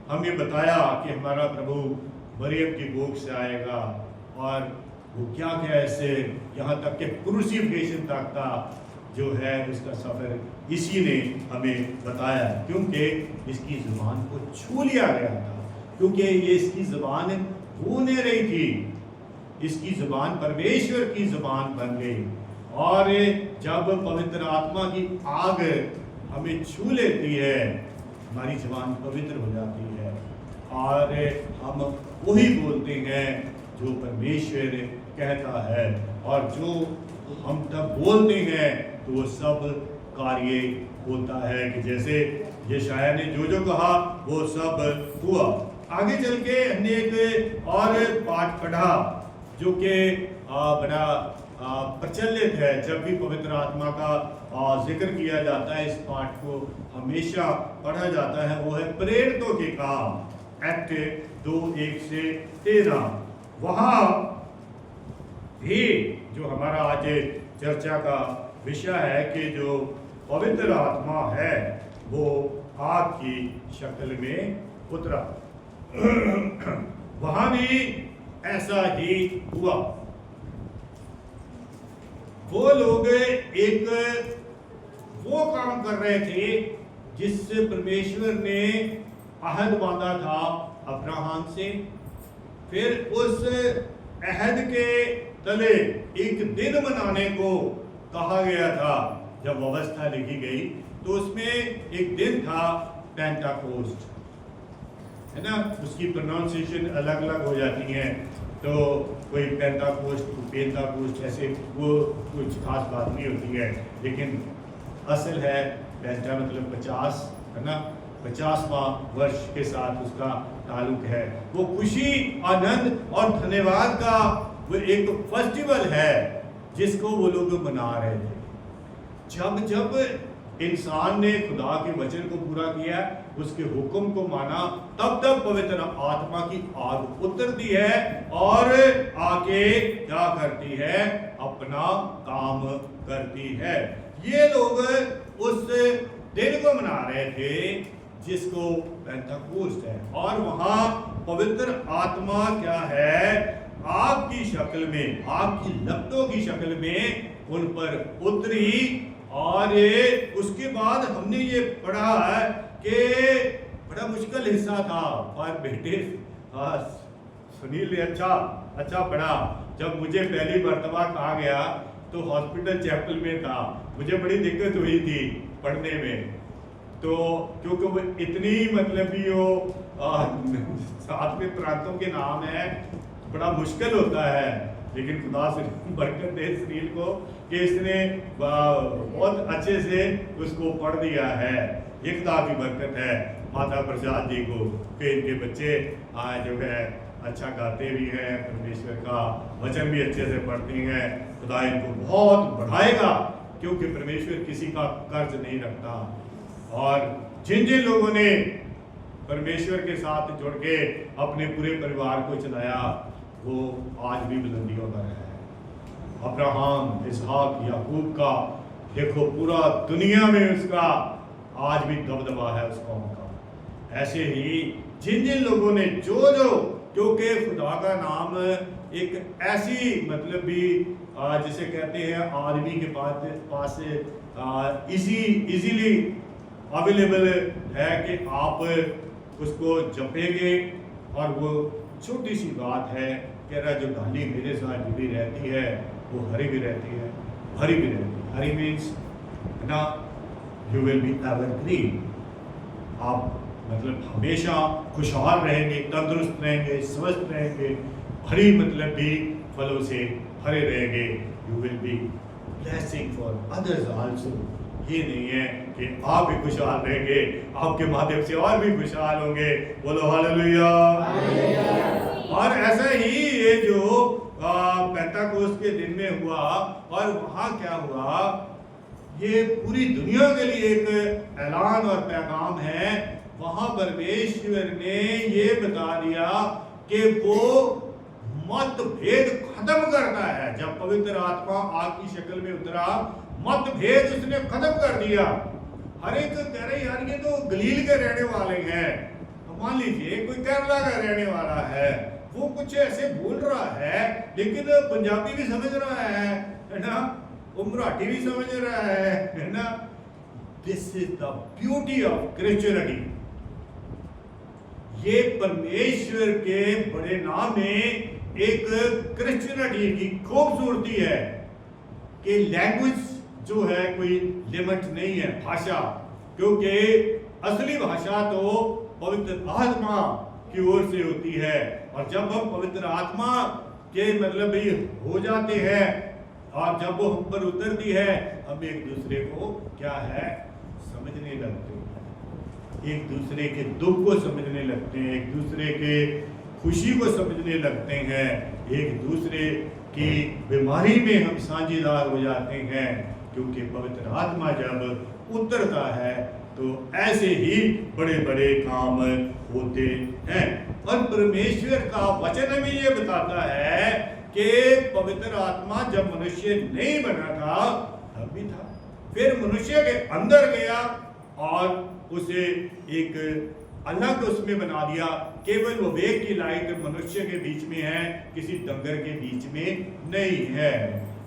हमें बताया कि हमारा प्रभु मरियम की गोद से आएगा, और वो क्या क्या ऐसे यहाँ तक के क्रूसिफिकेशन तक का जो है उसका सफ़र इसी ने हमें बताया, क्योंकि इसकी ज़ुबान को छू लिया गया था, क्योंकि ये इसकी ज़ुबान हो नहीं रही थी, इसकी ज़ुबान परमेश्वर की ज़ुबान बन गई। और जब पवित्र आत्मा की आग हमें छू लेती है, हमारी ज़ुबान पवित्र हो जाती है, और हम वही बोलते हैं जो परमेश्वर कहता है, और जो हम तब बोलते हैं तो वो सब कार्य होता है कि जैसे यशाया ने जो जो कहा वो सब हुआ। आगे चल के हमने एक और पाठ पढ़ा जो कि बड़ा प्रचलित है, जब भी पवित्र आत्मा का जिक्र किया जाता है, इस पाठ को हमेशा पढ़ा जाता है, वो है प्रेरितों के काम, एक्ट 2:1-13। वहाँ भी जो हमारा आज चर्चा का विषय है कि जो पवित्र आत्मा है वो आग की शक्ल में उतरा। वहां भी ऐसा ही हुआ। वो लोग एक वो काम कर रहे थे जिससे परमेश्वर ने अहद बांधा था अब्राहम से। फिर उस अहद के तले एक दिन मनाने को कहा गया था। जब व्यवस्था लिखी गई तो उसमें एक दिन था पेंटाकोस्ट, है ना। उसकी प्रोनाउंसिएशन अलग अलग हो जाती है, तो कोई पेंटाकोस्ट ऐसे वो कुछ खास बात नहीं होती है, लेकिन असल है पेंटा मतलब 50, है ना। 50वां वर्ष के साथ उसका ताल्लुक है। वो खुशी, आनंद और धन्यवाद का वो एक फेस्टिवल है जिसको वो लोग मना रहे थे। जब जब इंसान ने खुदा के वचन को पूरा किया, उसके हुक्म को माना, तब तब पवित्र आत्मा की आग उतरती है और आके क्या करती है, अपना काम करती है। ये लोग उस दिन को मना रहे थे जिसको पेंटेकोस्ट है। और वहां पवित्र आत्मा क्या है, आग की शक्ल में, आग की लपटों की शक्ल में उन पर उतरी। और उसके बाद हमने ये पढ़ा है कि बड़ा मुश्किल हिस्सा था पर बेटे सुनील ने अच्छा पढ़ा। जब मुझे पहली मर्तबा कहा गया तो हॉस्पिटल चैपल में था, मुझे बड़ी दिक्कत हुई थी पढ़ने में, तो क्योंकि वो इतनी मतलब भी वो साथ में प्रांतों के नाम है, बड़ा मुश्किल होता है। लेकिन खुदा से बरकत दे सुनील को कि इसने बहुत अच्छे से उसको पढ़ दिया है। ये खुदा की बरकत है माता प्रसाद जी को कि इनके बच्चे जो है अच्छा गाते भी हैं, परमेश्वर का वचन भी अच्छे से पढ़ते हैं। खुदा इनको बहुत बढ़ाएगा क्योंकि परमेश्वर किसी का कर्ज नहीं रखता। और जिन जिन लोगों ने परमेश्वर के साथ जुड़ के अपने पूरे परिवार को चलाया वो आज भी बुलंदियों पर है। अब्राहम, इसहाक, याकूब का देखो पूरा दुनिया में उसका आज भी दबदबा है उस कौम का। ऐसे ही जिन जिन लोगों ने जो क्योंकि खुदा का नाम एक ऐसी मतलब भी जिसे कहते हैं आदमी के पास इजीली अवेलेबल है कि आप उसको जपेंगे। और वो छोटी सी बात है कह रहा जो डाली मेरे साथ जुड़ी रहती है वो हरी भी रहती है, भरी भी रहती है। हरी मीन्स ना यू विल बी एवरग्रीन, आप मतलब हमेशा खुशहाल रहेंगे, तंदुरुस्त रहेंगे, स्वस्थ रहेंगे, भरी मतलब भी फलों से भरे रहेंगे। You will be blessing for others also. ये नहीं है कि आप भी खुशहाल रहेंगे, आपके माध्यम से और भी खुशहाल होंगे। बोलो हालेलुया। और ऐसा ही ये जो पेंटेकोस्ट के दिन में हुआ और वहाँ क्या हुआ, ये पूरी दुनिया के लिए एक ऐलान और पैगाम है। वहां परमेश्वर ने ये बता दिया कि वो मतभेद खत्म करता है। जब पवित्र आत्मा आग की शक्ल में उतरा, मतभेद उसने खत्म कर दिया। हर एक कह रहे यार ये तो गलील के रहने वाले हैं, मान लीजिए कोई केरला का रहने वाला है, वो कुछ ऐसे बोल रहा है लेकिन पंजाबी भी समझ रहा है ना, वो मराठी भी समझ रहा है ना। This is the beauty of Christianity. ये परमेश्वर के बड़े नाम में एक क्रिश्चियनिटी की खूबसूरती है कि लैंग्वेज जो है कोई लिमिट नहीं है, भाषा, क्योंकि असली भाषा तो पवित्र आत्मा की ओर से होती है। और जब हम पवित्र आत्मा के मतलब ही हो जाते हैं और जब वो हम पर उतरती है, हम एक दूसरे को क्या है समझने लगते हैं, एक दूसरे के दुख को समझने लगते हैं, एक दूसरे के खुशी को समझने लगते हैं, एक दूसरे की बीमारी में हम साझेदार हो जाते हैं। क्योंकि पवित्र आत्मा जब उतरता है तो ऐसे ही बड़े बड़े काम होते हैं। और परमेश्वर का वचन हमें ये बताता है कि पवित्र आत्मा जब मनुष्य नहीं बना था तब भी था, फिर मनुष्य के अंदर गया और उसे एक अलग उसमें बना दिया। केवल वो विवेक की लाइट मनुष्य के बीच में है, किसी डंगर के बीच में नहीं है।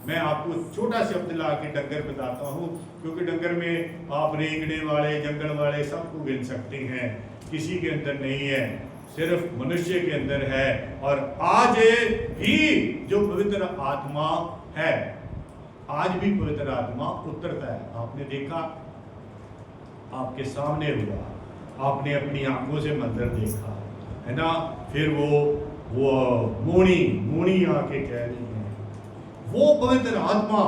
मैं आपको छोटा शब्द ला के डंगर बताता हूँ, क्योंकि डंगर में आप रेंगने वाले, जंगल वाले सबको गिन सकते हैं, किसी के अंदर नहीं है, सिर्फ मनुष्य के अंदर है। और आज भी जो पवित्र आत्मा है, आज भी पवित्र आत्मा उतरता है। आपने देखा, आपके सामने हुआ, आपने अपनी आंखों से मंदिर देखा है ना। फिर वो मोनी आके कह रही है, वो पवित्र आत्मा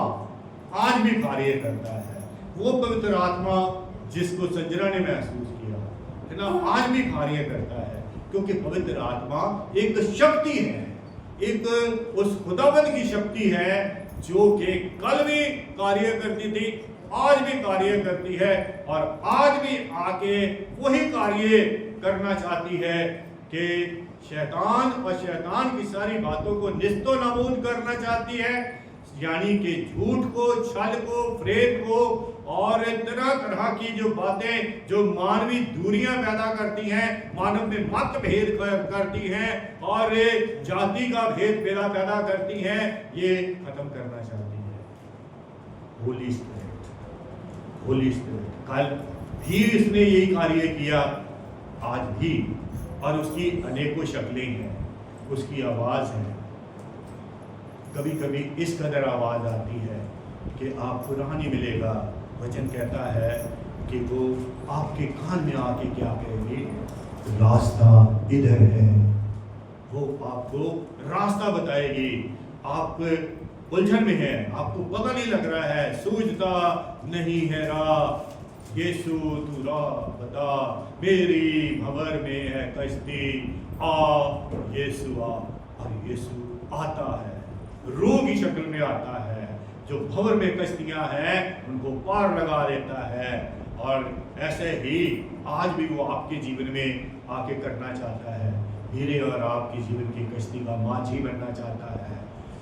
आज भी कार्य करता है। वो पवित्र आत्मा जिसको संजना ने महसूस किया है ना, आज भी कार्य करता है। क्योंकि पवित्र आत्मा एक शक्ति है, एक उस खुदावंद की शक्ति है जो कि कल भी कार्य करती थी, आज भी कार्य करती है और आज भी आके वही कार्य करना चाहती है कि शैतान और शैतान की सारी बातों को निस्तो नाबूद करना चाहती है। यानी कि झूठ को, छल को, प्रेम को और तरह तरह की जो बातें जो मानवीय दूरियां पैदा करती हैं, मानव में मतभेद करती हैं और जाति का भेद पैदा करती हैं, ये खत्म करना चाहती है होली स्पिरिट। होली स्पिरिट कल भी इसने यही कार्य किया, आज भी, और उसकी अनेकों शक्लें हैं, उसकी आवाज़ है। कभी कभी इस कदर आवाज़ आती है कि आपको राह नहीं मिलेगा। वचन कहता है कि वो आपके कान में आके क्या कहेगी, रास्ता इधर है। वो आपको रास्ता बताएगी। आप उलझन में हैं, आपको पता नहीं लग रहा है, सूझता नहीं है राह, यीशु तू राह बता, मेरी भंवर में है कश्ती, आ यीशु आ। और यीशु आता है, रूह की शक्ल में आता है। जो भंवर में कश्तियां हैं उनको पार लगा देता है। और ऐसे ही आज भी वो आपके जीवन में आके करना चाहता है। मेरे और आपके जीवन की कश्ती का माझी बनना चाहता है।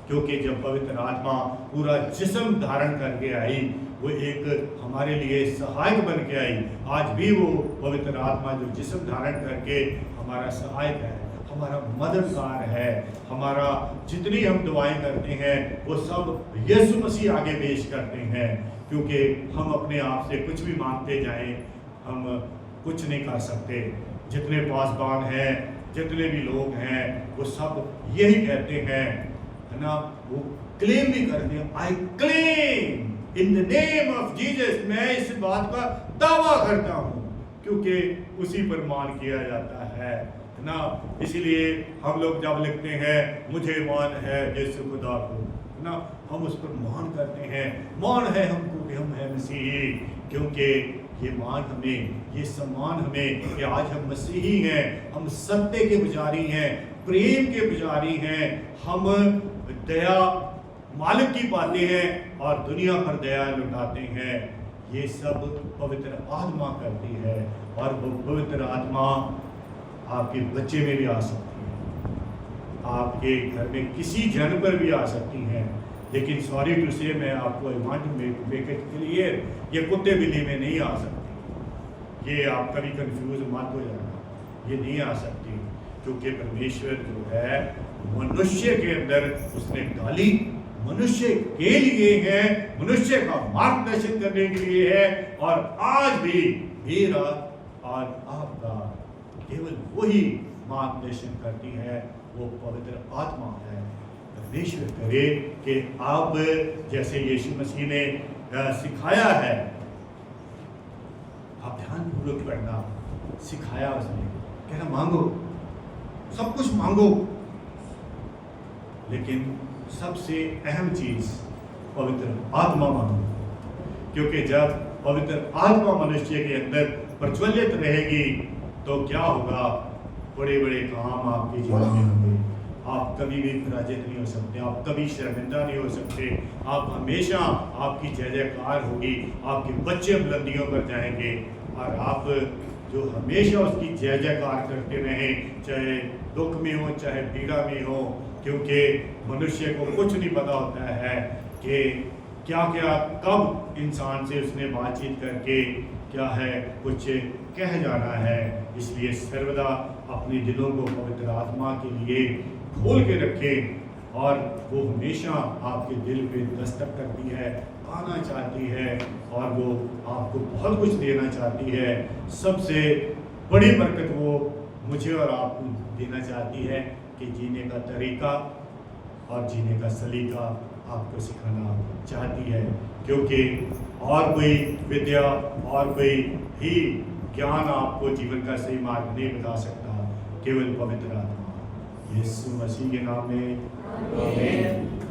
क्योंकि जब पवित्र आत्मा पूरा जिस्म धारण करके आई, वो एक हमारे लिए सहायक बन के आई। आज भी वो पवित्र आत्मा जो जिस्म धारण करके हमारा सहायक है, हमारा मददगार है। हमारा जितनी हम दुआएं करते हैं वो सब यीशु मसीह आगे पेश करते हैं। क्योंकि हम अपने आप से कुछ भी मांगते जाएं, हम कुछ नहीं कर सकते। जितने पासबान हैं, जितने भी लोग हैं, वो सब यही कहते हैं, है ना, वो क्लेम भी करते हैं, I claim in the name of Jesus. मैं इस बात का दावा करता हूँ, क्योंकि उसी पर मान किया जाता है ना। इसीलिए हम लोग जब लिखते हैं मुझे मान है यीशु खुदा को, ना, हम उस पर मान करते हैं। मान है हमको कि हम हैं मसीही, क्योंकि ये मान हमें, ये सम्मान हमें कि आज हम मसीही हैं, हम सत्य के पुजारी हैं, प्रेम के पुजारी हैं, हम दया मालिक की पाते हैं और दुनिया पर दया लुटाते हैं। ये सब पवित्र आत्मा करती है। और वो पवित्र आत्मा आपके बच्चे में भी आ सकती है, आपके घर में किसी जन पर भी आ सकती हैं। लेकिन सॉरी टू से, मैं आपको मेक इट क्लियर, ये कुत्ते बिल्ली में नहीं आ सकती। ये आप कभी कंफ्यूज मत हो जाना, ये नहीं आ सकती। क्योंकि परमेश्वर जो है मनुष्य के अंदर उसने डाली, मनुष्य के लिए है, मनुष्य का मार्गदर्शन करने के लिए है। और आज भी मेरा और आपका केवल वही मार्गदर्शन करती है, वो पवित्र आत्मा है। परमेश्वर करे कि आप जैसे यीशु मसीह ने सिखाया है, आप ध्यानपूर्वक पढ़ना, सिखाया उसने, कहना मांगो, सब कुछ मांगो, लेकिन सबसे अहम चीज पवित्र आत्मा मांगो। क्योंकि जब पवित्र आत्मा मनुष्य के अंदर प्रज्वलित रहेगी तो क्या होगा, बड़े बड़े काम आपके जीवन में होंगे। आप कभी भी पराजित नहीं हो सकते, आप कभी शर्मिंदा नहीं हो सकते। आप हमेशा, आपकी जय जयकार होगी, आपके बच्चे बुलंदियों पर जाएंगे और आप जो हमेशा उसकी जय जयकार करते रहें, चाहे दुख में हो चाहे पीड़ा में हो। क्योंकि मनुष्य को कुछ नहीं पता होता है कि क्या क्या कब इंसान से उसने बातचीत करके क्या है कुछ कह जाना है। इसलिए सर्वदा अपने दिलों को पवित्र आत्मा के लिए खोल के रखें। और वो हमेशा आपके दिल पे दस्तक करती है, आना चाहती है और वो आपको बहुत कुछ देना चाहती है। सबसे बड़ी बरकत वो मुझे और आपको देना चाहती है कि जीने का तरीका और जीने का सलीका आपको सिखाना चाहती है। क्योंकि और कोई विद्या और कोई ही ज्ञान आपको जीवन का सही मार्ग नहीं बता सकता, केवल पवित्र आत्मा। यीशु मसीह के नाम में आमीन।